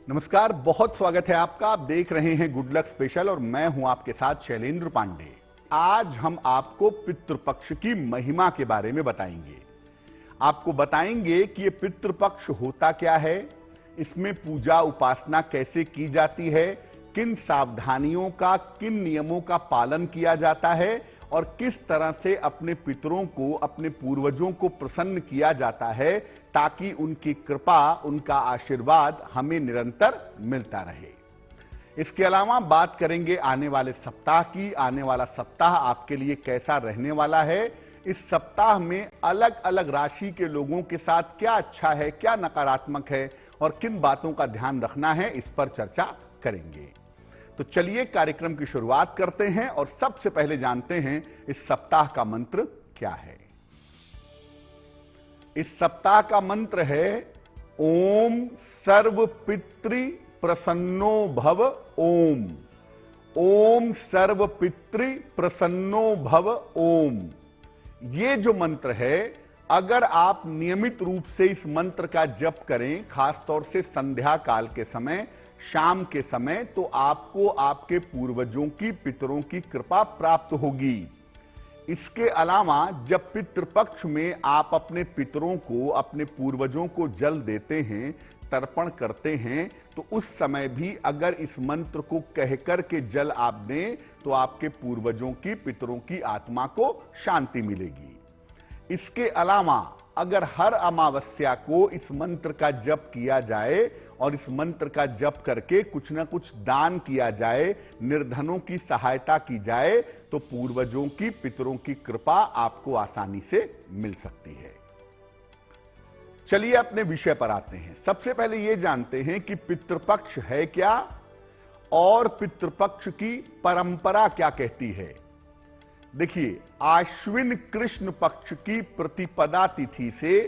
नमस्कार, बहुत स्वागत है आपका। आप देख रहे हैं गुड लक स्पेशल और मैं हूं आपके साथ शैलेंद्र पांडे। आज हम आपको पितृपक्ष की महिमा के बारे में बताएंगे। आपको बताएंगे कि ये पितृपक्ष होता क्या है, इसमें पूजा उपासना कैसे की जाती है, किन सावधानियों का, किन नियमों का पालन किया जाता है और किस तरह से अपने पितरों को, अपने पूर्वजों को प्रसन्न किया जाता है ताकि उनकी कृपा, उनका आशीर्वाद हमें निरंतर मिलता रहे। इसके अलावा बात करेंगे आने वाले सप्ताह की। आने वाला सप्ताह आपके लिए कैसा रहने वाला है, इस सप्ताह में अलग अलग राशि के लोगों के साथ क्या अच्छा है, क्या नकारात्मक है और किन बातों का ध्यान रखना है, इस पर चर्चा करेंगे। तो चलिए कार्यक्रम की शुरुआत करते हैं और सबसे पहले जानते हैं इस सप्ताह का मंत्र क्या है। इस सप्ताह का मंत्र है ओम सर्व पितृ प्रसन्नो भव ओम। ओम सर्व पितृ प्रसन्नो भव ओम। ये जो मंत्र है, अगर आप नियमित रूप से इस मंत्र का जप करें, खासतौर से संध्या काल के समय, शाम के समय, तो आपको आपके पूर्वजों की, पितरों की कृपा प्राप्त होगी। इसके अलावा जब पितृपक्ष में आप अपने पितरों को, अपने पूर्वजों को जल देते हैं, तर्पण करते हैं, तो उस समय भी अगर इस मंत्र को कहकर के जल आप दें तो आपके पूर्वजों की, पितरों की आत्मा को शांति मिलेगी। इसके अलावा अगर हर अमावस्या को इस मंत्र का जप किया जाए और इस मंत्र का जप करके कुछ ना कुछ दान किया जाए, निर्धनों की सहायता की जाए, तो पूर्वजों की, पितरों की कृपा आपको आसानी से मिल सकती है। चलिए अपने विषय पर आते हैं। सबसे पहले यह जानते हैं कि पितृपक्ष है क्या और पितृपक्ष की परंपरा क्या कहती है। देखिए, आश्विन कृष्ण पक्ष की प्रतिपदा तिथि से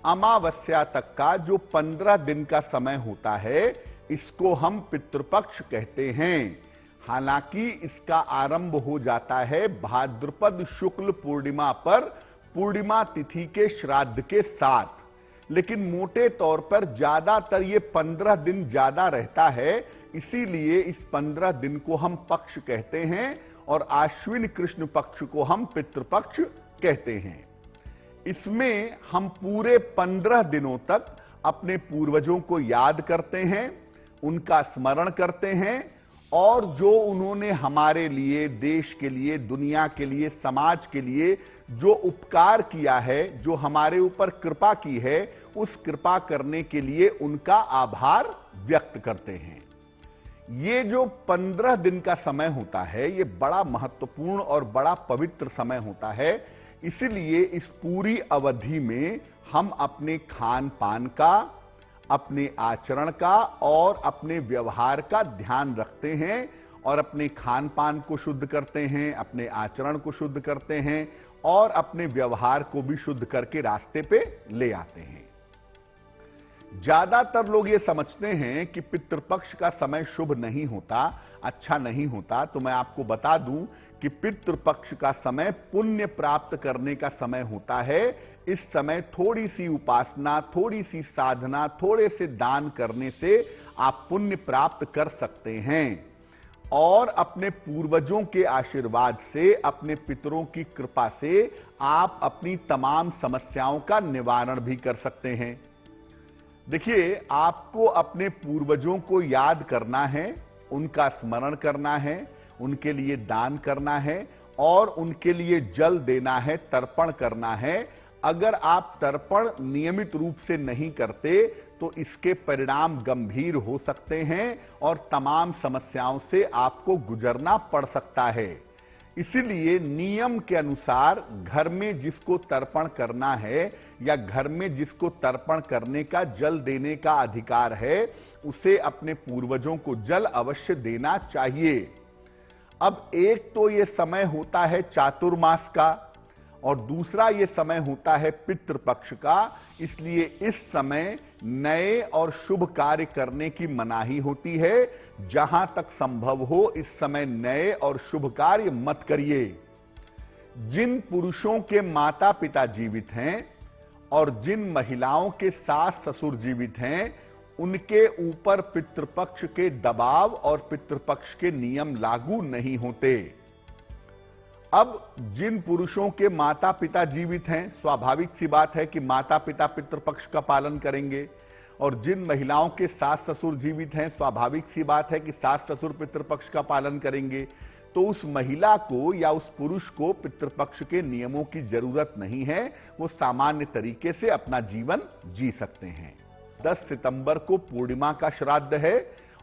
अमावस्या तक का जो 15 दिन का समय होता है, इसको हम पितृपक्ष कहते हैं। हालांकि इसका आरंभ हो जाता है भाद्रपद शुक्ल पूर्णिमा पर, पूर्णिमा तिथि के श्राद्ध के साथ, लेकिन मोटे तौर पर ज्यादातर ये 15 दिन ज्यादा रहता है। इसीलिए इस 15 दिन को हम पक्ष कहते हैं और आश्विन कृष्ण पक्ष को हम पितृपक्ष कहते हैं। इसमें हम पूरे 15 दिनों तक अपने पूर्वजों को याद करते हैं, उनका स्मरण करते हैं और जो उन्होंने हमारे लिए, देश के लिए, दुनिया के लिए, समाज के लिए जो उपकार किया है, जो हमारे ऊपर कृपा की है, उस कृपा करने के लिए उनका आभार व्यक्त करते हैं। ये जो 15 दिन का समय होता है, ये बड़ा महत्वपूर्ण और बड़ा पवित्र समय होता है। इसलिए इस पूरी अवधि में हम अपने खान पान का, अपने आचरण का और अपने व्यवहार का ध्यान रखते हैं और अपने खान पान को शुद्ध करते हैं, अपने आचरण को शुद्ध करते हैं और अपने व्यवहार को भी शुद्ध करके रास्ते पे ले आते हैं। ज्यादातर लोग ये समझते हैं कि पितृपक्ष का समय शुभ नहीं होता, अच्छा नहीं होता। तो मैं आपको बता दूं कि पितृपक्ष का समय पुण्य प्राप्त करने का समय होता है। इस समय थोड़ी सी उपासना, थोड़ी सी साधना, थोड़े से दान करने से आप पुण्य प्राप्त कर सकते हैं और अपने पूर्वजों के आशीर्वाद से, अपने पितरों की कृपा से आप अपनी तमाम समस्याओं का निवारण भी कर सकते हैं। देखिए, आपको अपने पूर्वजों को याद करना है, उनका स्मरण करना है, उनके लिए दान करना है और उनके लिए जल देना है, तर्पण करना है। अगर आप तर्पण नियमित रूप से नहीं करते तो इसके परिणाम गंभीर हो सकते हैं और तमाम समस्याओं से आपको गुजरना पड़ सकता है। इसीलिए नियम के अनुसार घर में जिसको तर्पण करना है या घर में जिसको तर्पण करने का, जल देने का अधिकार है, उसे अपने पूर्वजों को जल अवश्य देना चाहिए। अब एक तो ये समय होता है चातुर्मास का और दूसरा ये समय होता है पितृपक्ष का। इसलिए इस समय नए और शुभ कार्य करने की मनाही होती है। जहां तक संभव हो इस समय नए और शुभ कार्य मत करिए। जिन पुरुषों के माता पिता जीवित हैं और जिन महिलाओं के सास ससुर जीवित हैं, उनके ऊपर पितृपक्ष के दबाव और पितृपक्ष के नियम लागू नहीं होते। अब जिन पुरुषों के माता पिता जीवित हैं, स्वाभाविक सी बात है कि माता पिता पितृपक्ष का पालन करेंगे, और जिन महिलाओं के सास ससुर जीवित हैं, स्वाभाविक सी बात है कि सास ससुर पितृपक्ष का पालन करेंगे। तो उस महिला को या उस पुरुष को पितृपक्ष के नियमों की जरूरत नहीं है, वो सामान्य तरीके से अपना जीवन जी सकते हैं। 10 सितंबर को पूर्णिमा का श्राद्ध है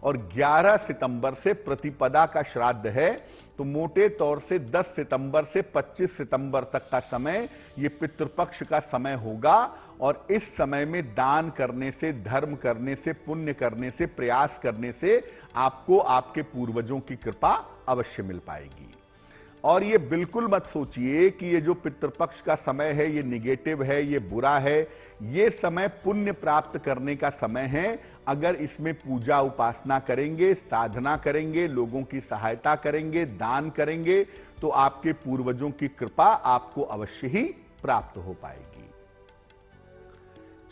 और 11 सितंबर से प्रतिपदा का श्राद्ध है। तो मोटे तौर से 10 सितंबर से 25 सितंबर तक का समय ये पितृपक्ष का समय होगा, और इस समय में दान करने से, धर्म करने से, पुण्य करने से, प्रयास करने से आपको आपके पूर्वजों की कृपा अवश्य मिल पाएगी। और ये बिल्कुल मत सोचिए कि ये जो पितृपक्ष का समय है ये निगेटिव है, ये बुरा है। ये समय पुण्य प्राप्त करने का समय है। अगर इसमें पूजा उपासना करेंगे, साधना करेंगे, लोगों की सहायता करेंगे, दान करेंगे, तो आपके पूर्वजों की कृपा आपको अवश्य ही प्राप्त हो पाएगी।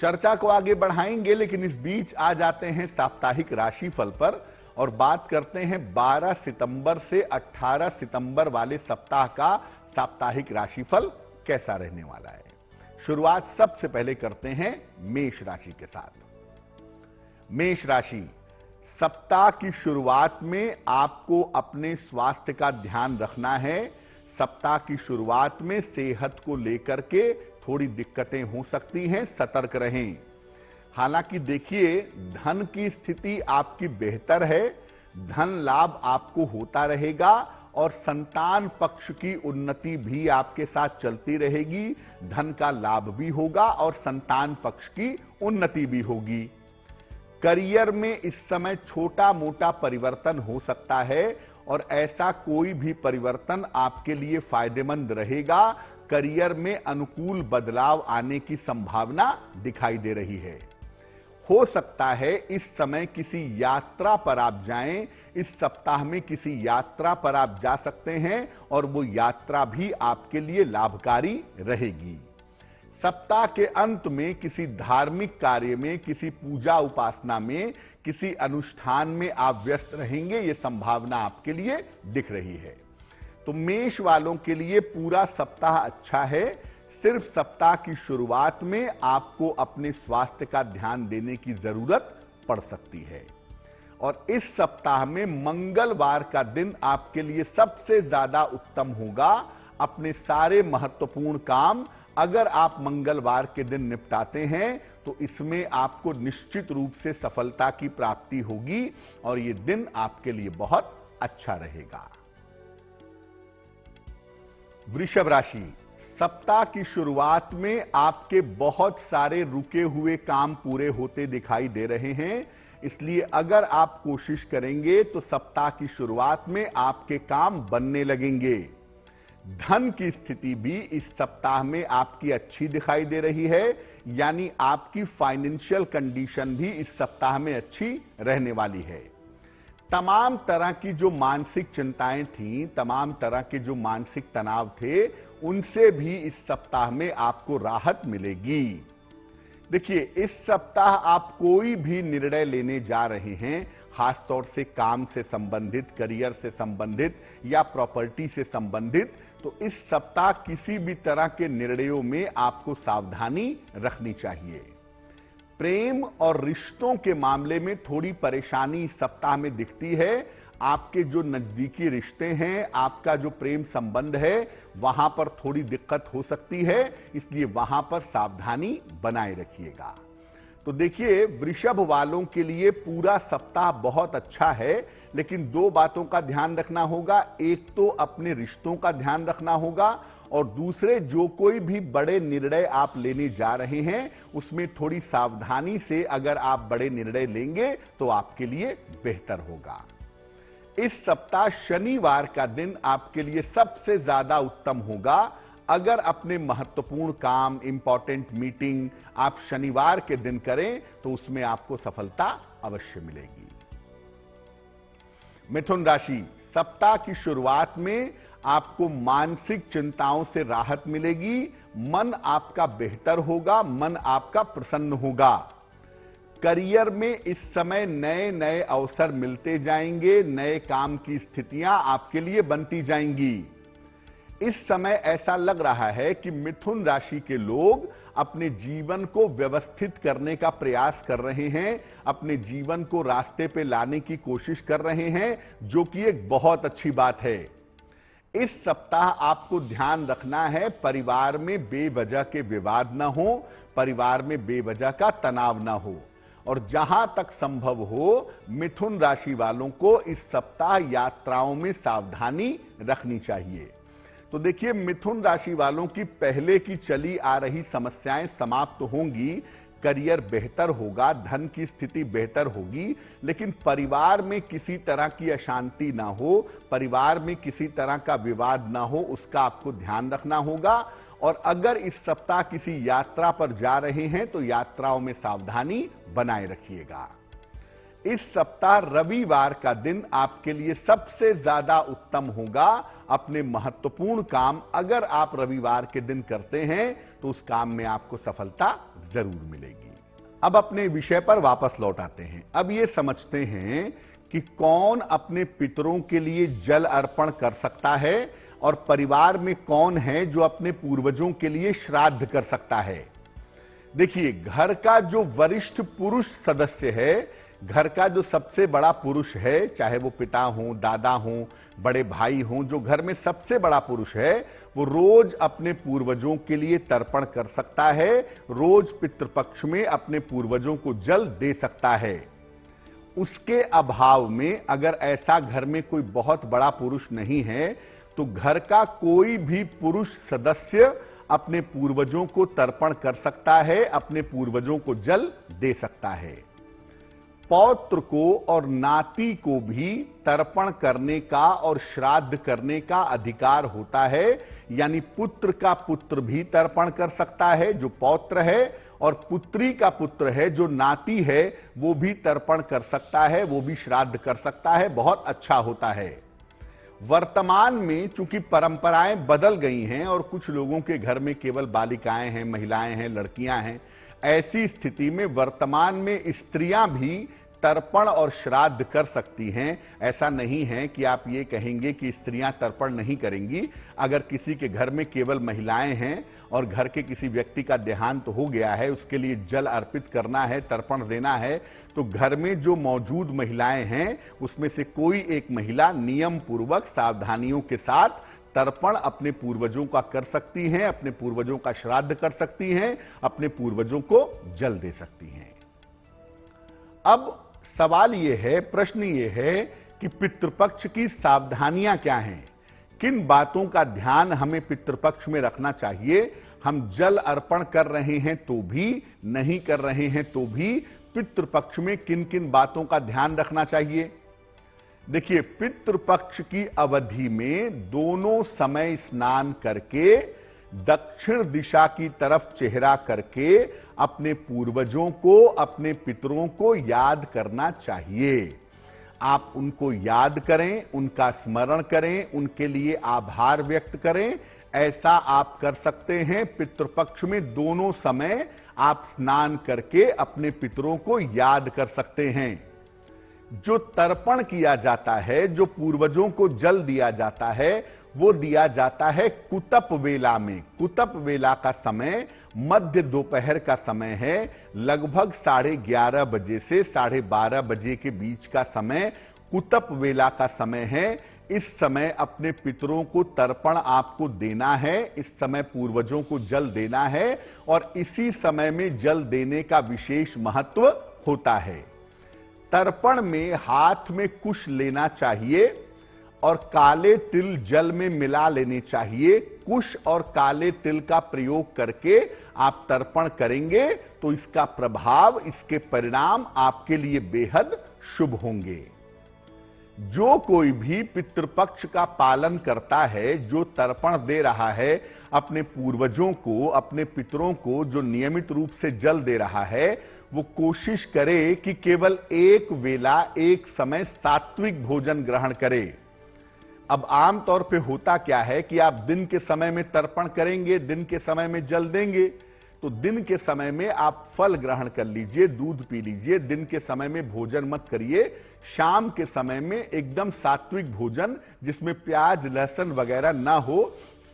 चर्चा को आगे बढ़ाएंगे, लेकिन इस बीच आ जाते हैं साप्ताहिक राशिफल पर और बात करते हैं 12 सितंबर से 18 सितंबर वाले सप्ताह का साप्ताहिक राशिफल कैसा रहने वाला है। शुरुआत सबसे पहले करते हैं मेष राशि के साथ। मेष राशि, सप्ताह की शुरुआत में आपको अपने स्वास्थ्य का ध्यान रखना है। सप्ताह की शुरुआत में सेहत को लेकर के थोड़ी दिक्कतें हो सकती हैं, सतर्क रहें। हालांकि देखिए, धन की स्थिति आपकी बेहतर है, धन लाभ आपको होता रहेगा और संतान पक्ष की उन्नति भी आपके साथ चलती रहेगी। धन का लाभ भी होगा और संतान पक्ष की उन्नति भी होगी। करियर में इस समय छोटा मोटा परिवर्तन हो सकता है और ऐसा कोई भी परिवर्तन आपके लिए फायदेमंद रहेगा। करियर में अनुकूल बदलाव आने की संभावना दिखाई दे रही है। हो सकता है इस समय किसी यात्रा पर आप जाएं, इस सप्ताह में किसी यात्रा पर आप जा सकते हैं और वो यात्रा भी आपके लिए लाभकारी रहेगी। सप्ताह के अंत में किसी धार्मिक कार्य में, किसी पूजा उपासना में, किसी अनुष्ठान में आप व्यस्त रहेंगे, ये संभावना आपके लिए दिख रही है। तो मेष वालों के लिए पूरा सप्ताह अच्छा है। सिर्फ सप्ताह की शुरुआत में आपको अपने स्वास्थ्य का ध्यान देने की जरूरत पड़ सकती है। और इस सप्ताह में मंगलवार का दिन आपके लिए सबसे ज्यादा उत्तम होगा। अपने सारे महत्वपूर्ण काम अगर आप मंगलवार के दिन निपटाते हैं तो इसमें आपको निश्चित रूप से सफलता की प्राप्ति होगी और यह दिन आपके लिए बहुत अच्छा रहेगा। वृषभ राशि, सप्ताह की शुरुआत में आपके बहुत सारे रुके हुए काम पूरे होते दिखाई दे रहे हैं, इसलिए अगर आप कोशिश करेंगे तो सप्ताह की शुरुआत में आपके काम बनने लगेंगे। धन की स्थिति भी इस सप्ताह में आपकी अच्छी दिखाई दे रही है, यानी आपकी फाइनेंशियल कंडीशन भी इस सप्ताह में अच्छी रहने वाली है। तमाम तरह की जो मानसिक चिंताएं थीं, तमाम तरह के जो मानसिक तनाव थे, उनसे भी इस सप्ताह में आपको राहत मिलेगी। देखिए, इस सप्ताह आप कोई भी निर्णय लेने जा रहे हैं, खासतौर से काम से संबंधित, करियर से संबंधित या प्रॉपर्टी से संबंधित, तो इस सप्ताह किसी भी तरह के निर्णयों में आपको सावधानी रखनी चाहिए। प्रेम और रिश्तों के मामले में थोड़ी परेशानी इस सप्ताह में दिखती है। आपके जो नजदीकी रिश्ते हैं, आपका जो प्रेम संबंध है, वहां पर थोड़ी दिक्कत हो सकती है, इसलिए वहां पर सावधानी बनाए रखिएगा। तो देखिए, वृषभ वालों के लिए पूरा सप्ताह बहुत अच्छा है, लेकिन दो बातों का ध्यान रखना होगा। एक तो अपने रिश्तों का ध्यान रखना होगा और दूसरे, जो कोई भी बड़े निर्णय आप लेने जा रहे हैं उसमें थोड़ी सावधानी से अगर आप बड़े निर्णय लेंगे तो आपके लिए बेहतर होगा। इस सप्ताह शनिवार का दिन आपके लिए सबसे ज्यादा उत्तम होगा। अगर अपने महत्वपूर्ण काम, इंपॉर्टेंट मीटिंग आप शनिवार के दिन करें तो उसमें आपको सफलता अवश्य मिलेगी। मिथुन राशि, सप्ताह की शुरुआत में आपको मानसिक चिंताओं से राहत मिलेगी। मन आपका बेहतर होगा, मन आपका प्रसन्न होगा। करियर में इस समय नए नए अवसर मिलते जाएंगे, नए काम की स्थितियां आपके लिए बनती जाएंगी। इस समय ऐसा लग रहा है कि मिथुन राशि के लोग अपने जीवन को व्यवस्थित करने का प्रयास कर रहे हैं, अपने जीवन को रास्ते पे लाने की कोशिश कर रहे हैं, जो कि एक बहुत अच्छी बात है। इस सप्ताह आपको ध्यान रखना है, परिवार में बेवजह के विवाद ना हो, परिवार में बेवजह का तनाव ना हो, और जहां तक संभव हो मिथुन राशि वालों को इस सप्ताह यात्राओं में सावधानी रखनी चाहिए। तो देखिए, मिथुन राशि वालों की पहले की चली आ रही समस्याएं समाप्त होंगी, करियर बेहतर होगा, धन की स्थिति बेहतर होगी, लेकिन परिवार में किसी तरह की अशांति ना हो, परिवार में किसी तरह का विवाद ना हो, उसका आपको ध्यान रखना होगा। और अगर इस सप्ताह किसी यात्रा पर जा रहे हैं तो यात्राओं में सावधानी बनाए रखिएगा। इस सप्ताह रविवार का दिन आपके लिए सबसे ज्यादा उत्तम होगा। अपने महत्वपूर्ण काम अगर आप रविवार के दिन करते हैं तो उस काम में आपको सफलता जरूर मिलेगी। अब अपने विषय पर वापस लौट आते हैं। अब ये समझते हैं कि कौन अपने पितरों के लिए जल अर्पण कर सकता है और परिवार में कौन है जो अपने पूर्वजों के लिए श्राद्ध कर सकता है। देखिए, घर का जो वरिष्ठ पुरुष सदस्य है, घर का जो सबसे बड़ा पुरुष है, चाहे वो पिता हो, दादा हो, बड़े भाई हो, जो घर में सबसे बड़ा पुरुष है, वो रोज अपने पूर्वजों के लिए तर्पण कर सकता है, रोज पितृपक्ष में अपने पूर्वजों को जल दे सकता है। उसके अभाव में अगर ऐसा घर में कोई बहुत बड़ा पुरुष नहीं है तो घर का कोई भी पुरुष सदस्य अपने पूर्वजों को तर्पण कर सकता है, अपने पूर्वजों को जल दे सकता है। पौत्र को और नाती को भी तर्पण करने का और श्राद्ध करने का अधिकार होता है, यानी पुत्र का पुत्र भी तर्पण कर सकता है जो पौत्र है, और पुत्री का पुत्र है जो नाती है वो भी तर्पण कर सकता है, वो भी श्राद्ध कर सकता है। बहुत अच्छा होता है। वर्तमान में चूंकि परंपराएं बदल गई हैं और कुछ लोगों के घर में केवल बालिकाएं हैं, महिलाएं हैं, लड़कियां हैं, ऐसी स्थिति में वर्तमान में स्त्रियां भी तर्पण और श्राद्ध कर सकती हैं। ऐसा नहीं है कि आप ये कहेंगे कि स्त्रियां तर्पण नहीं करेंगी। अगर किसी के घर में केवल महिलाएं हैं और घर के किसी व्यक्ति का देहांत हो गया है, उसके लिए जल अर्पित करना है, तर्पण देना है, तो घर में जो मौजूद महिलाएं हैं उसमें से कोई एक महिला नियम पूर्वक सावधानियों के साथ तर्पण अपने पूर्वजों का कर सकती हैं, अपने पूर्वजों का श्राद्ध कर सकती हैं, अपने पूर्वजों को जल दे सकती हैं। अब सवाल यह है, प्रश्न यह है कि पितृपक्ष की सावधानियां क्या हैं, किन बातों का ध्यान हमें पितृपक्ष में रखना चाहिए। हम जल अर्पण कर रहे हैं तो भी, नहीं कर रहे हैं तो भी पितृपक्ष में किन किन बातों का ध्यान रखना चाहिए। देखिए, पितृपक्ष की अवधि में दोनों समय स्नान करके दक्षिण दिशा की तरफ चेहरा करके अपने पूर्वजों को, अपने पितरों को याद करना चाहिए। आप उनको याद करें, उनका स्मरण करें, उनके लिए आभार व्यक्त करें। ऐसा आप कर सकते हैं। पितृपक्ष में दोनों समय आप स्नान करके अपने पितरों को याद कर सकते हैं। जो तर्पण किया जाता है, जो पूर्वजों को जल दिया जाता है, वो दिया जाता है कुतप वेला में। कुतप वेला का समय मध्य दोपहर का समय है, लगभग 11:30 बजे से 12:30 बजे के बीच का समय कुतप वेला का समय है। इस समय अपने पितरों को तर्पण आपको देना है, इस समय पूर्वजों को जल देना है, और इसी समय में जल देने का विशेष महत्व होता है। तर्पण में हाथ में कुश लेना चाहिए और काले तिल जल में मिला लेने चाहिए। कुश और काले तिल का प्रयोग करके आप तर्पण करेंगे तो इसका प्रभाव, इसके परिणाम आपके लिए बेहद शुभ होंगे। जो कोई भी पितृपक्ष का पालन करता है, जो तर्पण दे रहा है अपने पूर्वजों को, अपने पितरों को, जो नियमित रूप से जल दे रहा है, वो कोशिश करे कि केवल एक वेला, एक समय सात्विक भोजन ग्रहण करे। अब आमतौर पे होता क्या है कि आप दिन के समय में तर्पण करेंगे, दिन के समय में जल देंगे, तो दिन के समय में आप फल ग्रहण कर लीजिए, दूध पी लीजिए। दिन के समय में भोजन मत करिए। शाम के समय में एकदम सात्विक भोजन, जिसमें प्याज लहसुन वगैरह ना हो,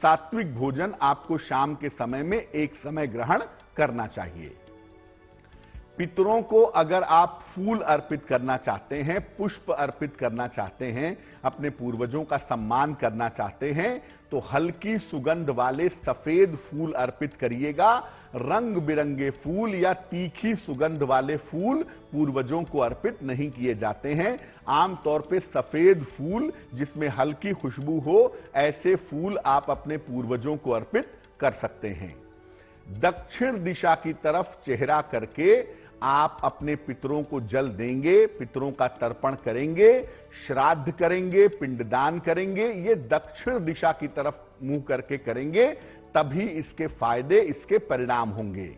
सात्विक भोजन आपको शाम के समय में एक समय ग्रहण करना चाहिए। पितरों को अगर आप फूल अर्पित करना चाहते हैं, पुष्प अर्पित करना चाहते हैं, अपने पूर्वजों का सम्मान करना चाहते हैं, तो हल्की सुगंध वाले सफेद फूल अर्पित करिएगा। रंग बिरंगे फूल या तीखी सुगंध वाले फूल पूर्वजों को अर्पित नहीं किए जाते हैं। आमतौर पे सफेद फूल जिसमें हल्की खुशबू हो, ऐसे फूल आप अपने पूर्वजों को अर्पित कर सकते हैं। दक्षिण दिशा की तरफ चेहरा करके आप अपने पितरों को जल देंगे, पितरों का तर्पण करेंगे, श्राद्ध करेंगे, पिंडदान करेंगे। ये दक्षिण दिशा की तरफ मुंह करके करेंगे, तभी इसके फायदे, इसके परिणाम होंगे।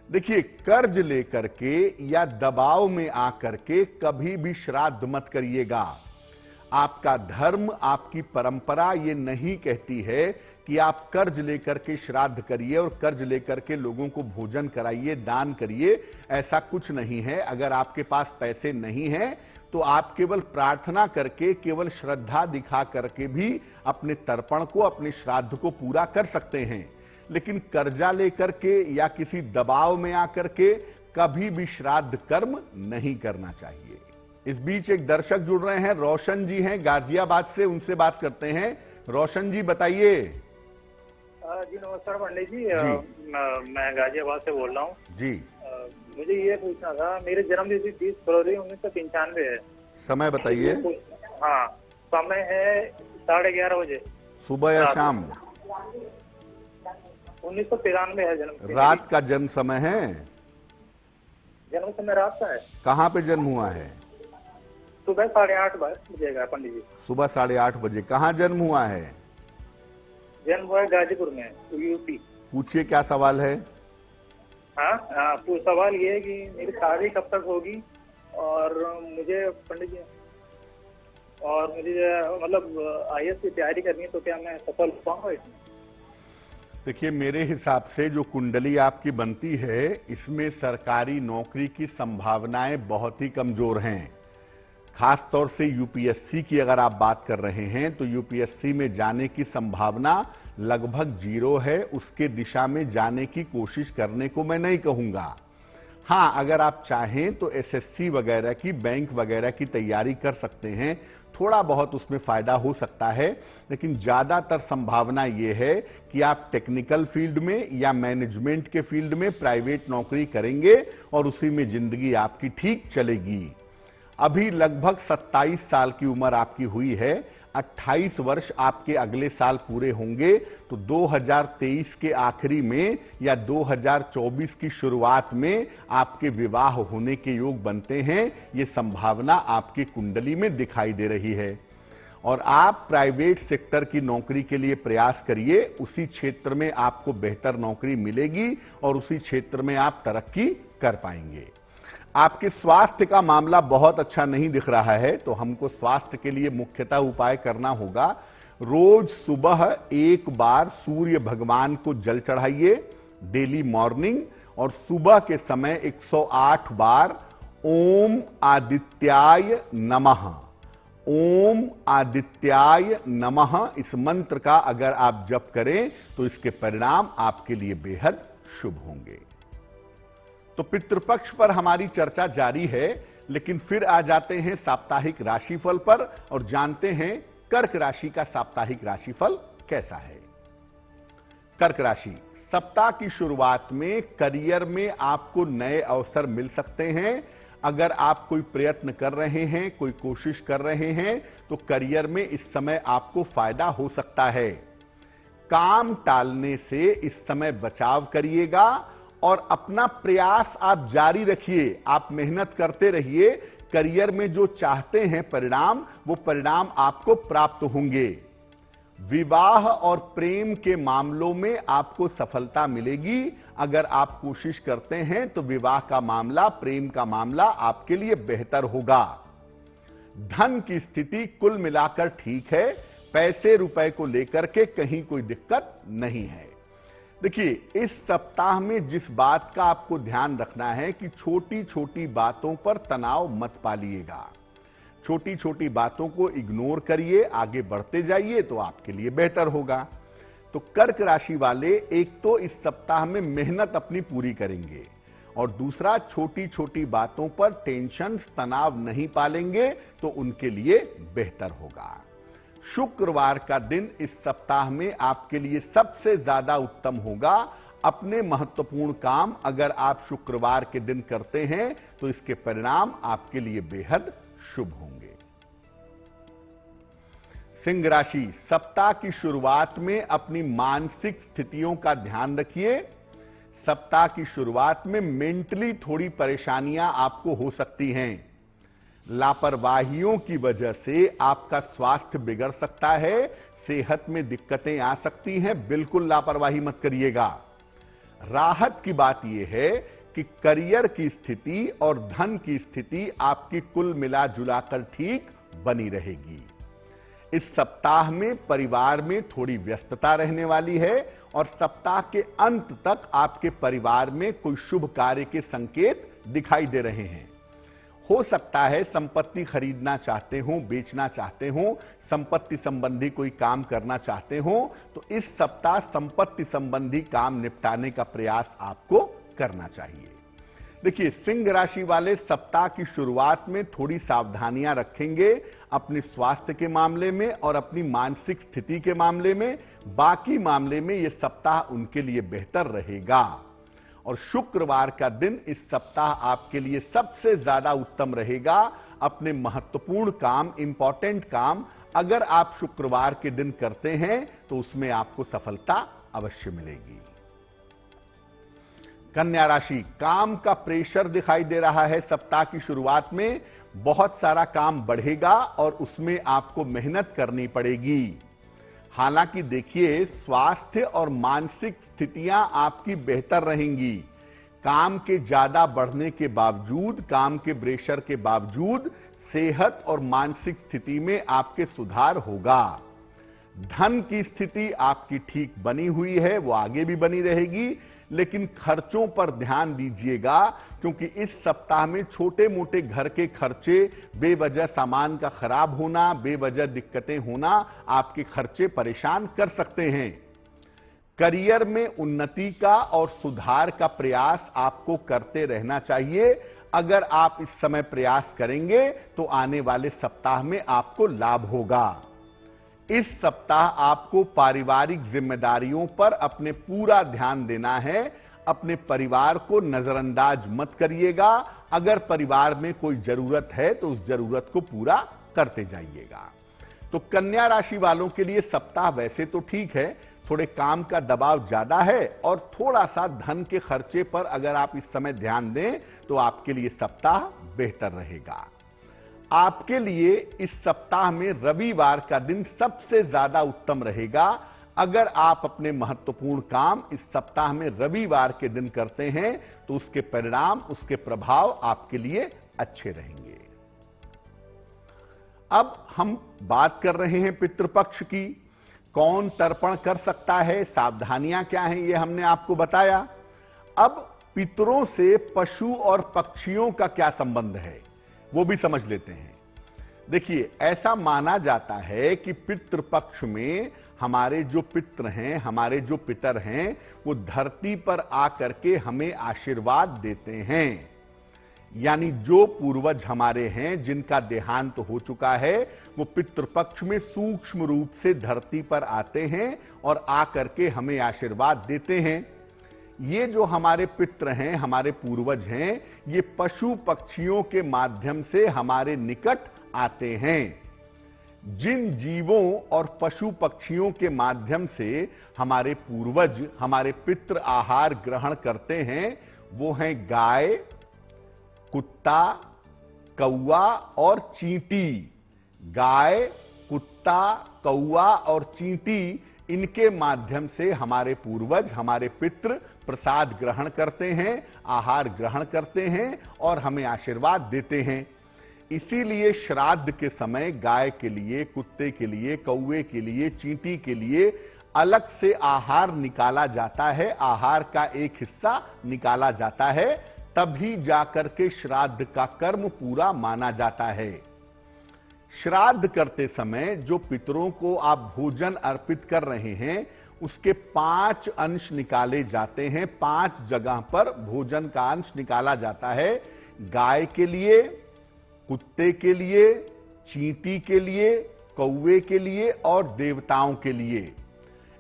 देखिए, कर्ज लेकर के या दबाव में आकर के कभी भी श्राद्ध मत करिएगा। आपका धर्म, आपकी परंपरा ये नहीं कहती है कि आप कर्ज लेकर के श्राद्ध करिए और कर्ज लेकर के लोगों को भोजन कराइए, दान करिए। ऐसा कुछ नहीं है। अगर आपके पास पैसे नहीं हैं तो आप केवल प्रार्थना करके, केवल श्रद्धा दिखा करके भी अपने तर्पण को, अपने श्राद्ध को पूरा कर सकते हैं। लेकिन कर्जा लेकर के या किसी दबाव में आकर के कभी भी श्राद्ध कर्म नहीं करना चाहिए। इस बीच एक दर्शक जुड़ रहे हैं, रोशन जी हैं गाजियाबाद से, उनसे बात करते हैं। रोशन जी बताइए। जी नमस्कार पंडित जी, मैं गाजियाबाद से बोल रहा हूँ जी। मुझे ये पूछना था, मेरे जन्मदिन 30 फरवरी 1995 है। समय बताइए। हाँ, समय है 11:30 बजे। सुबह या शाम? 1993 है जन्म। रात का जन्म समय है? जन्म समय रात का है। कहाँ पे जन्म हुआ है? सुबह 8:30 बजेगा पंडित जी। सुबह 8:30 बजे। कहाँ जन्म हुआ है? जन्म हुआ है गाजीपुर में, यूपी। पूछिए, क्या सवाल है? हाँ, सवाल ये है कि मेरी शादी कब तक होगी, और मुझे पंडित जी, और मुझे मतलब IAS की तैयारी करनी है, तो क्या मैं सफल हो पाऊंगा इसमें? देखिए, मेरे हिसाब से जो कुंडली आपकी बनती है, इसमें सरकारी नौकरी की संभावनाएं बहुत ही कमजोर हैं। खास तौर से यूपीएससी की अगर आप बात कर रहे हैं तो यूपीएससी में जाने की संभावना लगभग 0 है। उसके दिशा में जाने की कोशिश करने को मैं नहीं कहूंगा। हां, अगर आप चाहें तो एसएससी वगैरह की, बैंक वगैरह की तैयारी कर सकते हैं। थोड़ा बहुत उसमें फायदा हो सकता है, लेकिन ज्यादातर संभावना यह है कि आप टेक्निकल फील्ड में या मैनेजमेंट के फील्ड में प्राइवेट नौकरी करेंगे और उसी में जिंदगी आपकी ठीक चलेगी। अभी लगभग 27 साल की उम्र आपकी हुई है। 28 वर्ष आपके अगले साल पूरे होंगे, तो 2023 के आखिरी में या 2024 की शुरुआत में आपके विवाह होने के योग बनते हैं। ये संभावना आपकी कुंडली में दिखाई दे रही है। और आप प्राइवेट सेक्टर की नौकरी के लिए प्रयास करिए। उसी क्षेत्र में आपको बेहतर नौकरी मिलेगी और उसी क्षेत्र में आप तरक्की कर पाएंगे। आपके स्वास्थ्य का मामला बहुत अच्छा नहीं दिख रहा है, तो हमको स्वास्थ्य के लिए मुख्यतः उपाय करना होगा। रोज सुबह एक बार सूर्य भगवान को जल चढ़ाइए, डेली मॉर्निंग, और सुबह के समय 108 बार ओम आदित्याय नमः, ओम आदित्याय नमः, इस मंत्र का अगर आप जप करें तो इसके परिणाम आपके लिए बेहद शुभ होंगे। तो पितृपक्ष पर हमारी चर्चा जारी है, लेकिन फिर आ जाते हैं साप्ताहिक राशिफल पर और जानते हैं कर्क राशि का साप्ताहिक राशिफल कैसा है। कर्क राशि, सप्ताह की शुरुआत में करियर में आपको नए अवसर मिल सकते हैं। अगर आप कोई प्रयत्न कर रहे हैं, कोई कोशिश कर रहे हैं, तो करियर में इस समय आपको फायदा हो सकता है। काम टालने से इस समय बचाव करिएगा और अपना प्रयास आप जारी रखिए। आप मेहनत करते रहिए। करियर में जो चाहते हैं परिणाम, वो परिणाम आपको प्राप्त होंगे। विवाह और प्रेम के मामलों में आपको सफलता मिलेगी। अगर आप कोशिश करते हैं तो विवाह का मामला, प्रेम का मामला आपके लिए बेहतर होगा। धन की स्थिति कुल मिलाकर ठीक है। पैसे रुपए को लेकर के कहीं कोई दिक्कत नहीं है। देखिए, इस सप्ताह में जिस बात का आपको ध्यान रखना है कि छोटी छोटी बातों पर तनाव मत पालिएगा। छोटी छोटी बातों को इग्नोर करिए, आगे बढ़ते जाइए तो आपके लिए बेहतर होगा। तो कर्क राशि वाले एक तो इस सप्ताह में मेहनत अपनी पूरी करेंगे और दूसरा छोटी छोटी बातों पर टेंशन तनाव नहीं पालेंगे तो उनके लिए बेहतर होगा। शुक्रवार का दिन इस सप्ताह में आपके लिए सबसे ज्यादा उत्तम होगा। अपने महत्वपूर्ण काम अगर आप शुक्रवार के दिन करते हैं तो इसके परिणाम आपके लिए बेहद शुभ होंगे। सिंह राशि, सप्ताह की शुरुआत में अपनी मानसिक स्थितियों का ध्यान रखिए। सप्ताह की शुरुआत में मेंटली थोड़ी परेशानियां आपको हो सकती हैं। लापरवाहियों की वजह से आपका स्वास्थ्य बिगड़ सकता है, सेहत में दिक्कतें आ सकती हैं। बिल्कुल लापरवाही मत करिएगा। राहत की बात यह है कि करियर की स्थिति और धन की स्थिति आपकी कुल मिला जुलाकर ठीक बनी रहेगी। इस सप्ताह में परिवार में थोड़ी व्यस्तता रहने वाली है और सप्ताह के अंत तक आपके परिवार में कोई शुभ कार्य के संकेत दिखाई दे रहे हैं। हो सकता है संपत्ति खरीदना चाहते हो, बेचना चाहते हो, संपत्ति संबंधी कोई काम करना चाहते हो तो इस सप्ताह संपत्ति संबंधी काम निपटाने का प्रयास आपको करना चाहिए। देखिए, सिंह राशि वाले सप्ताह की शुरुआत में थोड़ी सावधानियां रखेंगे अपने स्वास्थ्य के मामले में और अपनी मानसिक स्थिति के मामले में। बाकी मामले में यह सप्ताह उनके लिए बेहतर रहेगा और शुक्रवार का दिन इस सप्ताह आपके लिए सबसे ज्यादा उत्तम रहेगा। अपने महत्वपूर्ण काम, इंपॉर्टेंट काम अगर आप शुक्रवार के दिन करते हैं तो उसमें आपको सफलता अवश्य मिलेगी। कन्या राशि, काम का प्रेशर दिखाई दे रहा है। सप्ताह की शुरुआत में बहुत सारा काम बढ़ेगा और उसमें आपको मेहनत करनी पड़ेगी। हालांकि देखिए, स्वास्थ्य और मानसिक स्थितियां आपकी बेहतर रहेंगी। काम के ज्यादा बढ़ने के बावजूद, काम के प्रेशर के बावजूद सेहत और मानसिक स्थिति में आपके सुधार होगा। धन की स्थिति आपकी ठीक बनी हुई है, वो आगे भी बनी रहेगी, लेकिन खर्चों पर ध्यान दीजिएगा क्योंकि इस सप्ताह में छोटे मोटे घर के खर्चे, बेवजह सामान का खराब होना, बेवजह दिक्कतें होना आपके खर्चे परेशान कर सकते हैं। करियर में उन्नति का और सुधार का प्रयास आपको करते रहना चाहिए। अगर आप इस समय प्रयास करेंगे तो आने वाले सप्ताह में आपको लाभ होगा। इस सप्ताह आपको पारिवारिक जिम्मेदारियों पर अपने पूरा ध्यान देना है। अपने परिवार को नजरअंदाज मत करिएगा। अगर परिवार में कोई जरूरत है तो उस जरूरत को पूरा करते जाइएगा। तो कन्या राशि वालों के लिए सप्ताह वैसे तो ठीक है, थोड़े काम का दबाव ज्यादा है और थोड़ा सा धन के खर्चे पर अगर आप इस समय ध्यान दें तो आपके लिए सप्ताह बेहतर रहेगा। आपके लिए इस सप्ताह में रविवार का दिन सबसे ज्यादा उत्तम रहेगा। अगर आप अपने महत्वपूर्ण काम इस सप्ताह में रविवार के दिन करते हैं तो उसके परिणाम, उसके प्रभाव आपके लिए अच्छे रहेंगे। अब हम बात कर रहे हैं पितृपक्ष की। कौन तर्पण कर सकता है, सावधानियां क्या हैं, ये हमने आपको बताया। अब पितरों से पशु और पक्षियों का क्या संबंध है वो भी समझ लेते हैं। देखिए, ऐसा माना जाता है कि पितृपक्ष में हमारे जो पितृ हैं, हमारे जो पितर हैं, वो धरती पर आकर के हमें आशीर्वाद देते हैं। यानी जो पूर्वज हमारे हैं जिनका देहांत हो चुका है वो पितृपक्ष में सूक्ष्म रूप से धरती पर आते हैं और आकर के हमें आशीर्वाद देते हैं। ये जो हमारे पितृ हैं, हमारे पूर्वज हैं, ये पशु पक्षियों के माध्यम से हमारे निकट आते हैं। जिन जीवों और पशु पक्षियों के माध्यम से हमारे पूर्वज, हमारे पितृ आहार ग्रहण करते हैं वो हैं गाय, कुत्ता, कौवा और चींटी। गाय, कुत्ता, कौवा और चींटी, इनके माध्यम से हमारे पूर्वज, हमारे पितृ प्रसाद ग्रहण करते हैं, आहार ग्रहण करते हैं और हमें आशीर्वाद देते हैं। इसीलिए श्राद्ध के समय गाय के लिए, कुत्ते के लिए, कौवे के लिए, चींटी के लिए अलग से आहार निकाला जाता है, आहार का एक हिस्सा निकाला जाता है, तभी जाकर के श्राद्ध का कर्म पूरा माना जाता है। श्राद्ध करते समय जो पितरों को आप भोजन अर्पित कर रहे हैं, उसके 5 अंश निकाले जाते हैं। 5 जगह पर भोजन का अंश निकाला जाता है। गाय के लिए, कुत्ते के लिए, चींटी के लिए, कौवे के लिए और देवताओं के लिए।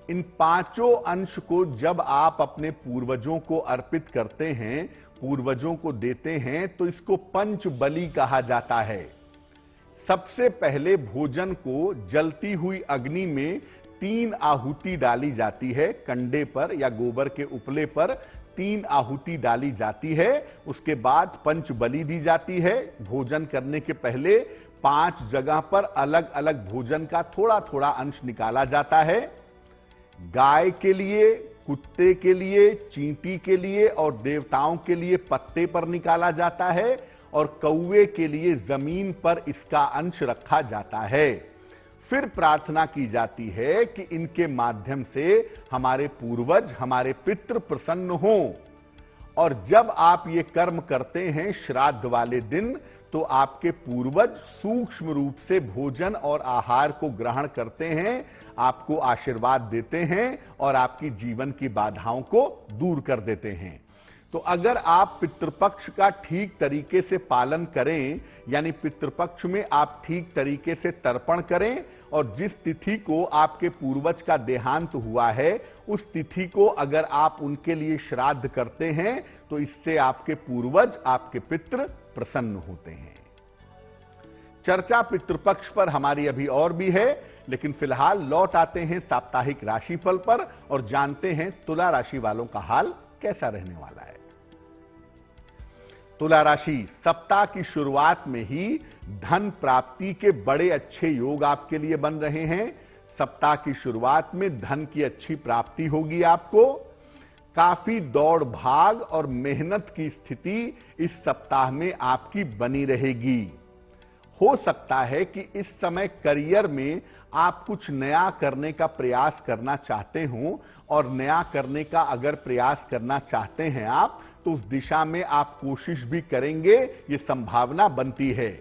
इन 5 अंश को जब आप अपने पूर्वजों को अर्पित करते हैं, पूर्वजों को देते हैं, तो इसको पंच बलि कहा जाता है। सबसे पहले भोजन को जलती हुई अग्नि में 3 आहुति डाली जाती है। कंडे पर या गोबर के उपले पर 3 आहुति डाली जाती है। उसके बाद पंच बलि दी जाती है। भोजन करने के पहले 5 जगह पर अलग अलग भोजन का थोड़ा थोड़ा अंश निकाला जाता है। गाय के लिए, कुत्ते के लिए, चींटी के लिए और देवताओं के लिए पत्ते पर निकाला जाता है और कौवे के लिए जमीन पर इसका अंश रखा जाता है। फिर प्रार्थना की जाती है कि इनके माध्यम से हमारे पूर्वज, हमारे पितृ प्रसन्न हों। और जब आप ये कर्म करते हैं श्राद्ध वाले दिन, तो आपके पूर्वज सूक्ष्म रूप से भोजन और आहार को ग्रहण करते हैं, आपको आशीर्वाद देते हैं और आपकी जीवन की बाधाओं को दूर कर देते हैं। तो अगर आप पितृपक्ष का ठीक तरीके से पालन करें, यानी पितृपक्ष में आप ठीक तरीके से तर्पण करें और जिस तिथि को आपके पूर्वज का देहांत हुआ है, उस तिथि को अगर आप उनके लिए श्राद्ध करते हैं, तो इससे आपके पूर्वज, आपके पितृ प्रसन्न होते हैं। चर्चा पितृपक्ष पर हमारी अभी और भी है, लेकिन फिलहाल लौट आते हैं साप्ताहिक राशिफल पर और जानते हैं तुला राशि वालों का हाल कैसा रहने वाला है। तुला राशि, सप्ताह की शुरुआत में ही धन प्राप्ति के बड़े अच्छे योग आपके लिए बन रहे हैं। सप्ताह की शुरुआत में धन की अच्छी प्राप्ति होगी आपको। काफी दौड़ भाग और मेहनत की स्थिति इस सप्ताह में आपकी बनी रहेगी। हो सकता है कि इस समय करियर में आप कुछ नया करने का प्रयास करना चाहते हो और नया करने का अगर प्रयास करना चाहते हैं आप, तो उस दिशा में आप कोशिश भी करेंगे, ये संभावना बनती है।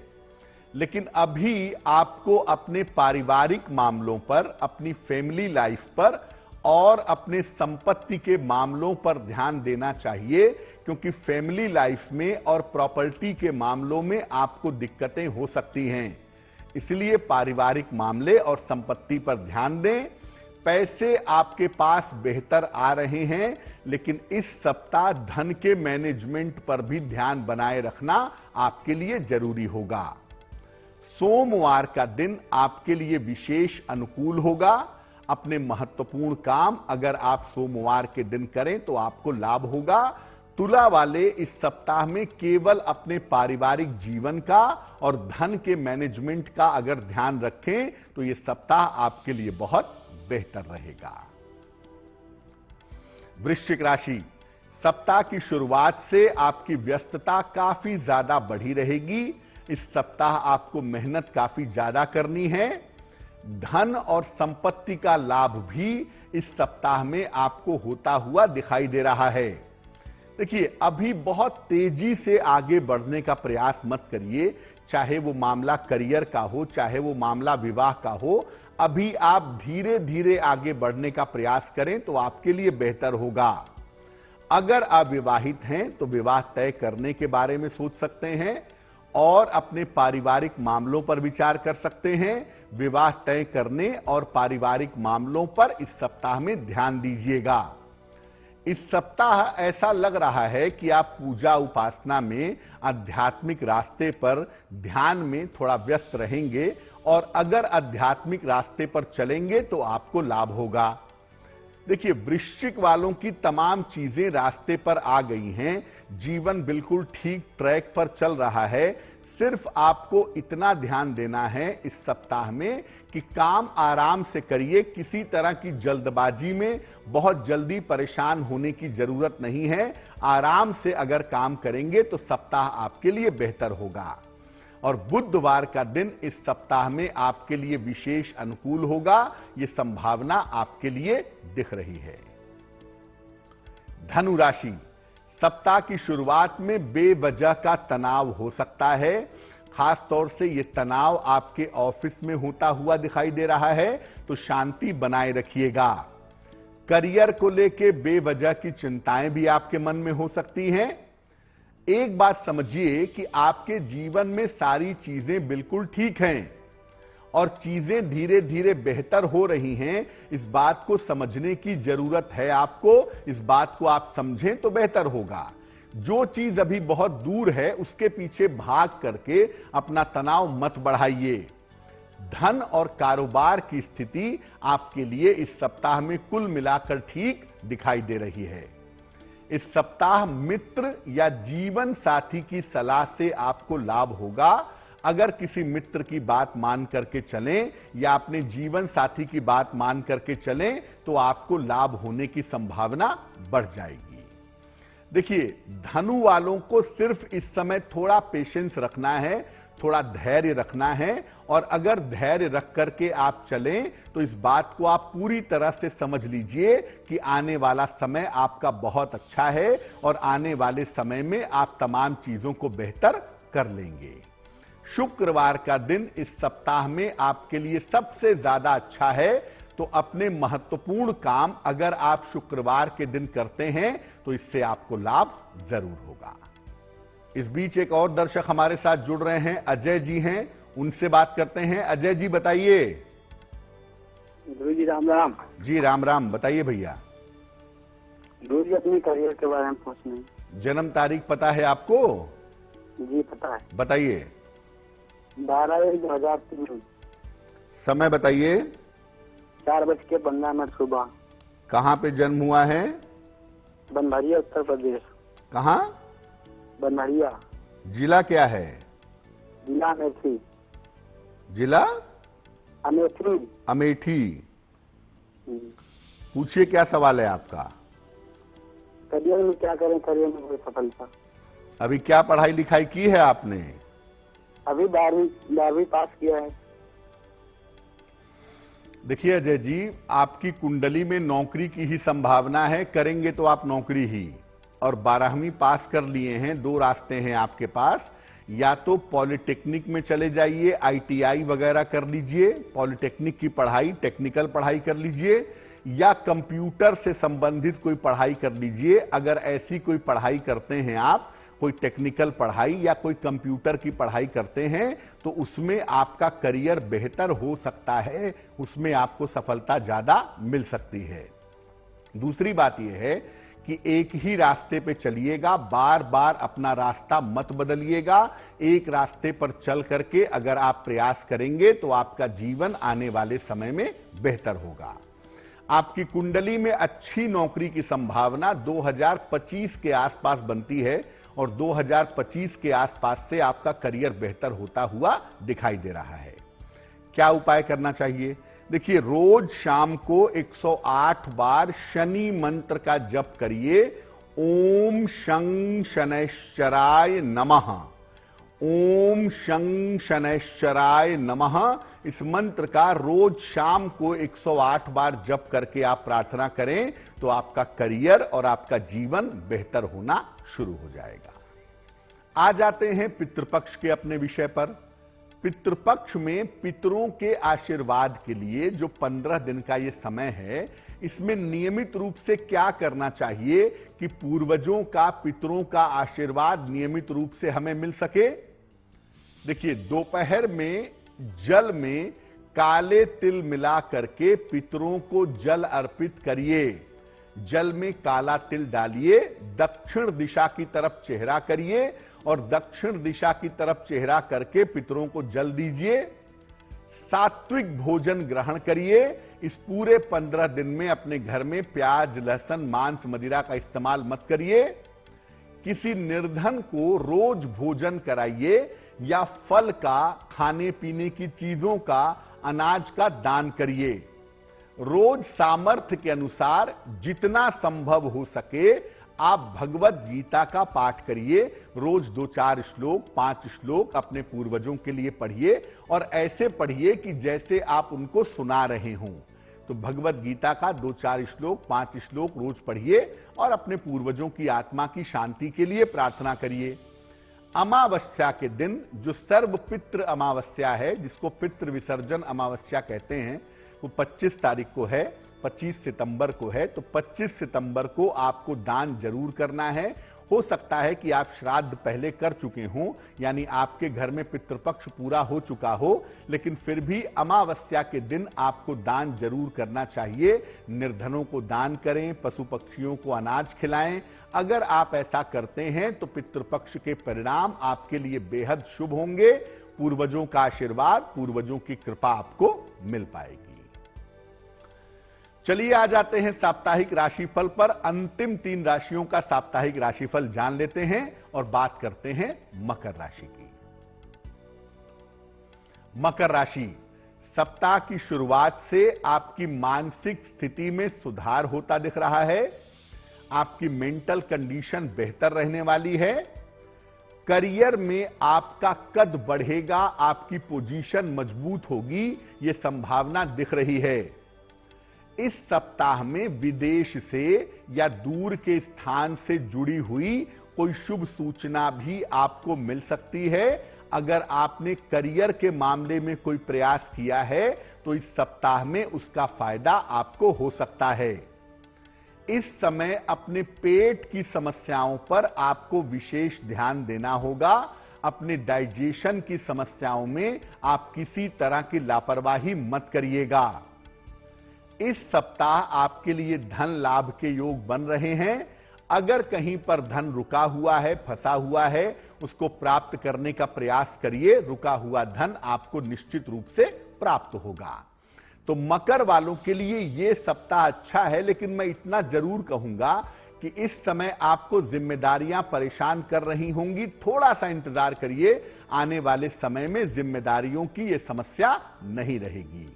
लेकिन अभी आपको अपने पारिवारिक मामलों पर, अपनी फैमिली लाइफ पर और अपने संपत्ति के मामलों पर ध्यान देना चाहिए, क्योंकि फैमिली लाइफ में और प्रॉपर्टी के मामलों में आपको दिक्कतें हो सकती हैं। इसलिए पारिवारिक मामले और संपत्ति पर ध्यान दें। पैसे आपके पास बेहतर आ रहे हैं, लेकिन इस सप्ताह धन के मैनेजमेंट पर भी ध्यान बनाए रखना आपके लिए जरूरी होगा। सोमवार का दिन आपके लिए विशेष अनुकूल होगा। अपने महत्वपूर्ण काम अगर आप सोमवार के दिन करें तो आपको लाभ होगा। तुला वाले इस सप्ताह में केवल अपने पारिवारिक जीवन का और धन के मैनेजमेंट का अगर ध्यान रखें, तो यह सप्ताह आपके लिए बहुत बेहतर रहेगा। वृश्चिक राशि, सप्ताह की शुरुआत से आपकी व्यस्तता काफी ज्यादा बढ़ी रहेगी। इस सप्ताह आपको मेहनत काफी ज्यादा करनी है। धन और संपत्ति का लाभ भी इस सप्ताह में आपको होता हुआ दिखाई दे रहा है। देखिए, अभी बहुत तेजी से आगे बढ़ने का प्रयास मत करिए, चाहे वो मामला करियर का हो, चाहे वो मामला विवाह का हो। अभी आप धीरे धीरे आगे बढ़ने का प्रयास करें तो आपके लिए बेहतर होगा। अगर आप विवाहित हैं तो विवाह तय करने के बारे में सोच सकते हैं और अपने पारिवारिक मामलों पर विचार कर सकते हैं। विवाह तय करने और पारिवारिक मामलों पर इस सप्ताह में ध्यान दीजिएगा। इस सप्ताह ऐसा लग रहा है कि आप पूजा उपासना में, आध्यात्मिक रास्ते पर ध्यान में थोड़ा व्यस्त रहेंगे और अगर आध्यात्मिक रास्ते पर चलेंगे तो आपको लाभ होगा। देखिए, वृश्चिक वालों की तमाम चीजें रास्ते पर आ गई हैं। जीवन बिल्कुल ठीक ट्रैक पर चल रहा है। सिर्फ आपको इतना ध्यान देना है इस सप्ताह में कि काम आराम से करिए। किसी तरह की जल्दबाजी में बहुत जल्दी परेशान होने की जरूरत नहीं है। आराम से अगर काम करेंगे तो सप्ताह आपके लिए बेहतर होगा। और बुधवार का दिन इस सप्ताह में आपके लिए विशेष अनुकूल होगा। यह संभावना आपके लिए दिख रही है। धनु राशि, सप्ताह की शुरुआत में बेवजह का तनाव हो सकता है। खास तौर से यह तनाव आपके ऑफिस में होता हुआ दिखाई दे रहा है, तो शांति बनाए रखिएगा। करियर को लेके बेवजह की चिंताएं भी आपके मन में हो सकती हैं। एक बात समझिए कि आपके जीवन में सारी चीजें बिल्कुल ठीक हैं और चीजें धीरे धीरे बेहतर हो रही हैं। इस बात को समझने की जरूरत है आपको। इस बात को आप समझें तो बेहतर होगा। जो चीज अभी बहुत दूर है उसके पीछे भाग करके अपना तनाव मत बढ़ाइए। धन और कारोबार की स्थिति आपके लिए इस सप्ताह में कुल मिलाकर ठीक दिखाई दे रही है। इस सप्ताह मित्र या जीवन साथी की सलाह से आपको लाभ होगा। अगर किसी मित्र की बात मान करके चलें या अपने जीवन साथी की बात मान करके चलें तो आपको लाभ होने की संभावना बढ़ जाएगी। देखिए, धनु वालों को सिर्फ इस समय थोड़ा पेशेंस रखना है, थोड़ा धैर्य रखना है। और अगर धैर्य रख करके आप चलें तो इस बात को आप पूरी तरह से समझ लीजिए कि आने वाला समय आपका बहुत अच्छा है और आने वाले समय में आप तमाम चीजों को बेहतर कर लेंगे। शुक्रवार का दिन इस सप्ताह में आपके लिए सबसे ज्यादा अच्छा है, तो अपने महत्वपूर्ण काम अगर आप शुक्रवार के दिन करते हैं तो इससे आपको लाभ जरूर होगा। इस बीच एक और दर्शक हमारे साथ जुड़ रहे हैं, अजय जी हैं, उनसे बात करते हैं। अजय जी बताइए। गुरु जी राम राम। जी राम राम, बताइए भैया। गुरु जी अपने करियर के बारे में पूछना है। जन्म तारीख पता है आपको? जी पता है। बताइए। 12/1/2003। समय बताइए। 4:15 सुबह। कहां पे जन्म हुआ है? बनभरिया, उत्तर प्रदेश। कहां? बनभरिया। जिला क्या है? जिला अमेठी। जिला अमेठी। अमेठी। पूछिए क्या सवाल है आपका? करियर में क्या करें, करियर में कोई सफलता। अभी क्या पढ़ाई लिखाई की है आपने? अभी 12वीं पास किया है। देखिए अजय जी, आपकी कुंडली में नौकरी की ही संभावना है, करेंगे तो आप नौकरी ही। और 12वीं पास कर लिए हैं, दो रास्ते हैं आपके पास। या तो पॉलिटेक्निक में चले जाइए, आईटीआई वगैरह कर लीजिए, पॉलिटेक्निक की पढ़ाई, टेक्निकल पढ़ाई कर लीजिए, या कंप्यूटर से संबंधित कोई पढ़ाई कर लीजिए। अगर ऐसी कोई पढ़ाई करते हैं आप, कोई टेक्निकल पढ़ाई या कोई कंप्यूटर की पढ़ाई करते हैं, तो उसमें आपका करियर बेहतर हो सकता है, उसमें आपको सफलता ज्यादा मिल सकती है। दूसरी बात यह है कि एक ही रास्ते पे चलिएगा, बार बार अपना रास्ता मत बदलिएगा। एक रास्ते पर चल करके अगर आप प्रयास करेंगे तो आपका जीवन आने वाले समय में बेहतर होगा। आपकी कुंडली में अच्छी नौकरी की संभावना 2025 के आसपास बनती है और 2025 के आसपास से आपका करियर बेहतर होता हुआ दिखाई दे रहा है। क्या उपाय करना चाहिए? देखिए, रोज शाम को 108 बार शनि मंत्र का जप करिए। ओम शं शनैश्चराय नमः, ओम शं शनैश्चराय नमः। इस मंत्र का रोज शाम को 108 बार जप करके आप प्रार्थना करें तो आपका करियर और आपका जीवन बेहतर होना शुरू हो जाएगा। आ जाते हैं पितृपक्ष के अपने विषय पर। पितृपक्ष में पितरों के आशीर्वाद के लिए जो 15 दिन का ये समय है, इसमें नियमित रूप से क्या करना चाहिए कि पूर्वजों का, पितरों का आशीर्वाद नियमित रूप से हमें मिल सके? देखिए, दोपहर में जल में काले तिल मिला करके पितरों को जल अर्पित करिए। जल में काला तिल डालिए, दक्षिण दिशा की तरफ चेहरा करिए और दक्षिण दिशा की तरफ चेहरा करके पितरों को जल दीजिए। सात्विक भोजन ग्रहण करिए। इस पूरे 15 दिन में अपने घर में प्याज, लहसुन, मांस, मदिरा का इस्तेमाल मत करिए। किसी निर्धन को रोज भोजन कराइए या फल का, खाने पीने की चीजों का, अनाज का दान करिए। रोज सामर्थ्य के अनुसार जितना संभव हो सके आप भगवत गीता का पाठ करिए। रोज 2-4 श्लोक, 5 श्लोक अपने पूर्वजों के लिए पढ़िए और ऐसे पढ़िए कि जैसे आप उनको सुना रहे हों। तो भगवत गीता का 2-4 श्लोक, 5 श्लोक रोज पढ़िए और अपने पूर्वजों की आत्मा की शांति के लिए प्रार्थना करिए। अमावस्या के दिन, जो सर्व पितृ अमावस्या है, जिसको पितृ विसर्जन अमावस्या कहते हैं, वो 25 तारीख को है, 25 सितंबर को है। तो 25 सितंबर को आपको दान जरूर करना है। हो सकता है कि आप श्राद्ध पहले कर चुके हों, यानी आपके घर में पितृपक्ष पूरा हो चुका हो, लेकिन फिर भी अमावस्या के दिन आपको दान जरूर करना चाहिए। निर्धनों को दान करें, पशु पक्षियों को अनाज खिलाएं। अगर आप ऐसा करते हैं तो पितृपक्ष के परिणाम आपके लिए बेहद शुभ होंगे। पूर्वजों का आशीर्वाद, पूर्वजों की कृपा आपको मिल पाएगी। चलिए आ जाते हैं साप्ताहिक राशिफल पर। अंतिम 3 राशियों का साप्ताहिक राशिफल जान लेते हैं और बात करते हैं मकर राशि की। मकर राशि, सप्ताह की शुरुआत से आपकी मानसिक स्थिति में सुधार होता दिख रहा है। आपकी मेंटल कंडीशन बेहतर रहने वाली है। करियर में आपका कद बढ़ेगा, आपकी पोजीशन मजबूत होगी, यह संभावना दिख रही है। इस सप्ताह में विदेश से या दूर के स्थान से जुड़ी हुई कोई शुभ सूचना भी आपको मिल सकती है। अगर आपने करियर के मामले में कोई प्रयास किया है तो इस सप्ताह में उसका फायदा आपको हो सकता है। इस समय अपने पेट की समस्याओं पर आपको विशेष ध्यान देना होगा। अपने डाइजेशन की समस्याओं में आप किसी तरह की लापरवाही मत करिएगा। इस सप्ताह आपके लिए धन लाभ के योग बन रहे हैं। अगर कहीं पर धन रुका हुआ है, फंसा हुआ है, उसको प्राप्त करने का प्रयास करिए। रुका हुआ धन आपको निश्चित रूप से प्राप्त होगा। तो मकर वालों के लिए यह सप्ताह अच्छा है, लेकिन मैं इतना जरूर कहूंगा कि इस समय आपको जिम्मेदारियां परेशान कर रही होंगी। थोड़ा सा इंतजार करिए, आने वाले समय में जिम्मेदारियों की यह समस्या नहीं रहेगी।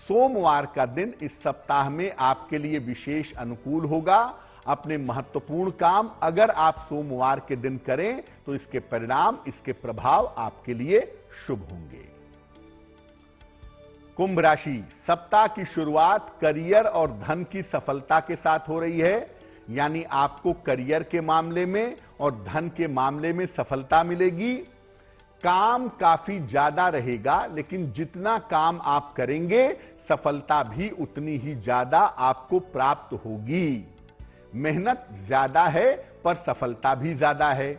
सोमवार का दिन इस सप्ताह में आपके लिए विशेष अनुकूल होगा। अपने महत्वपूर्ण काम अगर आप सोमवार के दिन करें तो इसके परिणाम, इसके प्रभाव आपके लिए शुभ होंगे। कुंभ राशि, सप्ताह की शुरुआत करियर और धन की सफलता के साथ हो रही है। यानी आपको करियर के मामले में और धन के मामले में सफलता मिलेगी। काम काफी ज्यादा रहेगा, लेकिन जितना काम आप करेंगे सफलता भी उतनी ही ज्यादा आपको प्राप्त होगी। मेहनत ज्यादा है पर सफलता भी ज्यादा है।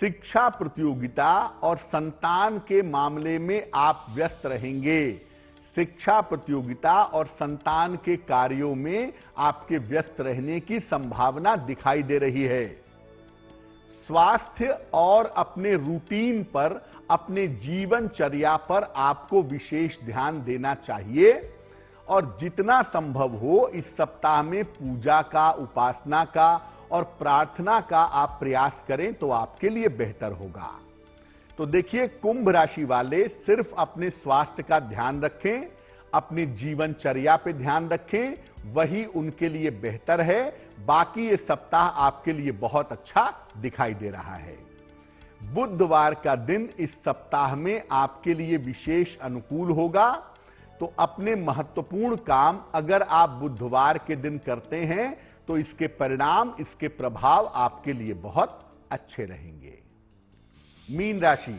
शिक्षा प्रतियोगिता और संतान के मामले में आप व्यस्त रहेंगे। शिक्षा प्रतियोगिता और संतान के कार्यों में आपके व्यस्त रहने की संभावना दिखाई दे रही है। स्वास्थ्य और अपने रूटीन पर, अपने जीवनचर्या पर आपको विशेष ध्यान देना चाहिए और जितना संभव हो इस सप्ताह में पूजा का, उपासना का और प्रार्थना का आप प्रयास करें तो आपके लिए बेहतर होगा। तो देखिए, कुंभ राशि वाले सिर्फ अपने स्वास्थ्य का ध्यान रखें, अपनी जीवनचर्या पे ध्यान रखें, वही उनके लिए बेहतर है। बाकी ये सप्ताह आपके लिए बहुत अच्छा दिखाई दे रहा है। बुधवार का दिन इस सप्ताह में आपके लिए विशेष अनुकूल होगा। तो अपने महत्वपूर्ण काम अगर आप बुधवार के दिन करते हैं तो इसके परिणाम, इसके प्रभाव आपके लिए बहुत अच्छे रहेंगे। मीन राशि,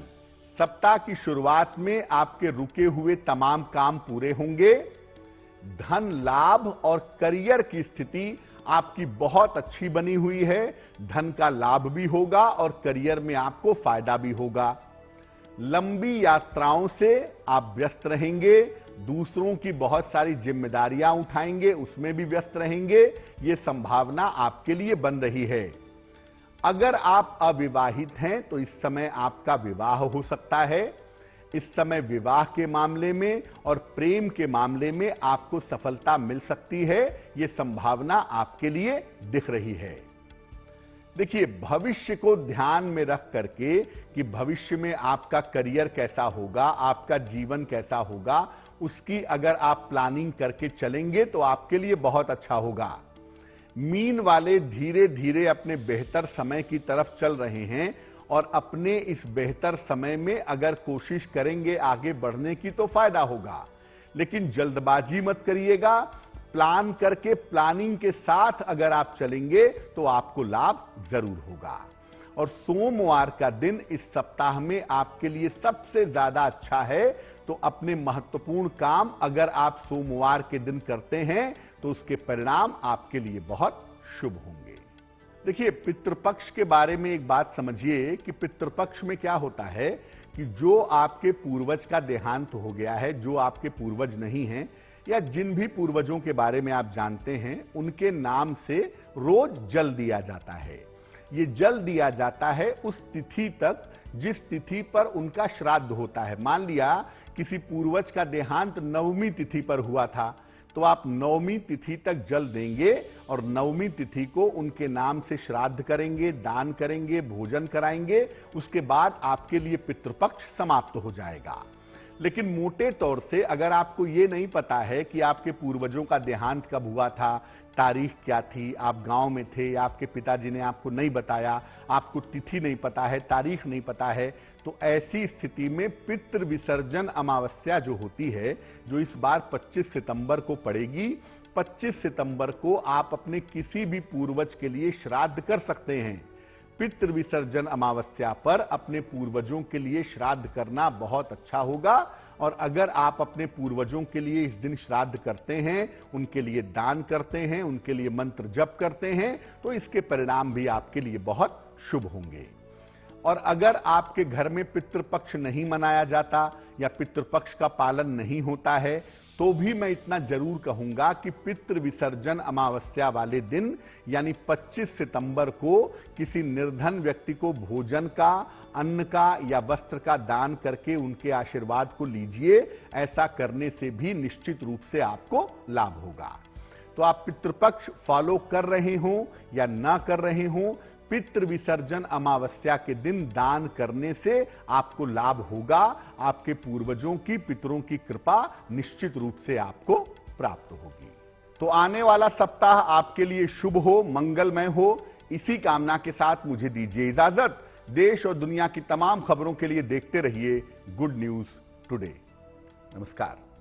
सप्ताह की शुरुआत में आपके रुके हुए तमाम काम पूरे होंगे। धन लाभ और करियर की स्थिति आपकी बहुत अच्छी बनी हुई है। धन का लाभ भी होगा और करियर में आपको फायदा भी होगा। लंबी यात्राओं से आप व्यस्त रहेंगे। दूसरों की बहुत सारी जिम्मेदारियां उठाएंगे, उसमें भी व्यस्त रहेंगे। यह संभावना आपके लिए बन रही है। अगर आप अविवाहित हैं तो इस समय आपका विवाह हो सकता है। इस समय विवाह के मामले में और प्रेम के मामले में आपको सफलता मिल सकती है। यह संभावना आपके लिए दिख रही है। देखिए, भविष्य को ध्यान में रख करके कि भविष्य में आपका करियर कैसा होगा, आपका जीवन कैसा होगा, उसकी अगर आप प्लानिंग करके चलेंगे तो आपके लिए बहुत अच्छा होगा। मीन वाले धीरे धीरे अपने बेहतर समय की तरफ चल रहे हैं और अपने इस बेहतर समय में अगर कोशिश करेंगे आगे बढ़ने की तो फायदा होगा, लेकिन जल्दबाजी मत करिएगा। प्लान करके प्लानिंग के साथ अगर आप चलेंगे तो आपको लाभ जरूर होगा। और सोमवार का दिन इस सप्ताह में आपके लिए सबसे ज्यादा अच्छा है, तो अपने महत्वपूर्ण काम अगर आप सोमवार के दिन करते हैं तो उसके परिणाम आपके लिए बहुत शुभ होंगे। देखिए, पितृपक्ष के बारे में एक बात समझिए कि पितृपक्ष में क्या होता है कि जो आपके पूर्वज का देहांत हो गया है, जो आपके पूर्वज नहीं हैं, या जिन भी पूर्वजों के बारे में आप जानते हैं, उनके नाम से रोज जल दिया जाता है। ये जल दिया जाता है उस तिथि तक जिस तिथि पर उनका श्राद्ध होता है। मान लिया किसी पूर्वज का देहांत नवमी तिथि पर हुआ था, तो आप नवमी तिथि तक जल देंगे और नवमी तिथि को उनके नाम से श्राद्ध करेंगे, दान करेंगे, भोजन कराएंगे। उसके बाद आपके लिए पितृपक्ष समाप्त हो जाएगा। लेकिन मोटे तौर से अगर आपको ये नहीं पता है कि आपके पूर्वजों का देहांत कब हुआ था, तारीख क्या थी, आप गांव में थे या आपके पिताजी ने आपको नहीं बताया, आपको तिथि नहीं पता है, तारीख नहीं पता है, तो ऐसी स्थिति में पितृ विसर्जन अमावस्या जो होती है, जो इस बार 25 सितंबर को पड़ेगी, 25 सितंबर को आप अपने किसी भी पूर्वज के लिए श्राद्ध कर सकते हैं। पितृ विसर्जन अमावस्या पर अपने पूर्वजों के लिए श्राद्ध करना बहुत अच्छा होगा। और अगर आप अपने पूर्वजों के लिए इस दिन श्राद्ध करते हैं, उनके लिए दान करते हैं, उनके लिए मंत्र जप करते हैं, तो इसके परिणाम भी आपके लिए बहुत शुभ होंगे। और अगर आपके घर में पितृपक्ष नहीं मनाया जाता या पितृपक्ष का पालन नहीं होता है, तो भी मैं इतना जरूर कहूंगा कि पितृ विसर्जन अमावस्या वाले दिन यानी 25 सितंबर को किसी निर्धन व्यक्ति को भोजन का, अन्न का या वस्त्र का दान करके उनके आशीर्वाद को लीजिए। ऐसा करने से भी निश्चित रूप से आपको लाभ होगा। तो आप पितृपक्ष फॉलो कर रहे हो या ना कर रहे हो, पितृ विसर्जन अमावस्या के दिन दान करने से आपको लाभ होगा। आपके पूर्वजों की, पितरों की कृपा निश्चित रूप से आपको प्राप्त होगी। तो आने वाला सप्ताह आपके लिए शुभ हो, मंगलमय हो, इसी कामना के साथ मुझे दीजिए इजाजत। देश और दुनिया की तमाम खबरों के लिए देखते रहिए गुड न्यूज टुडे। नमस्कार।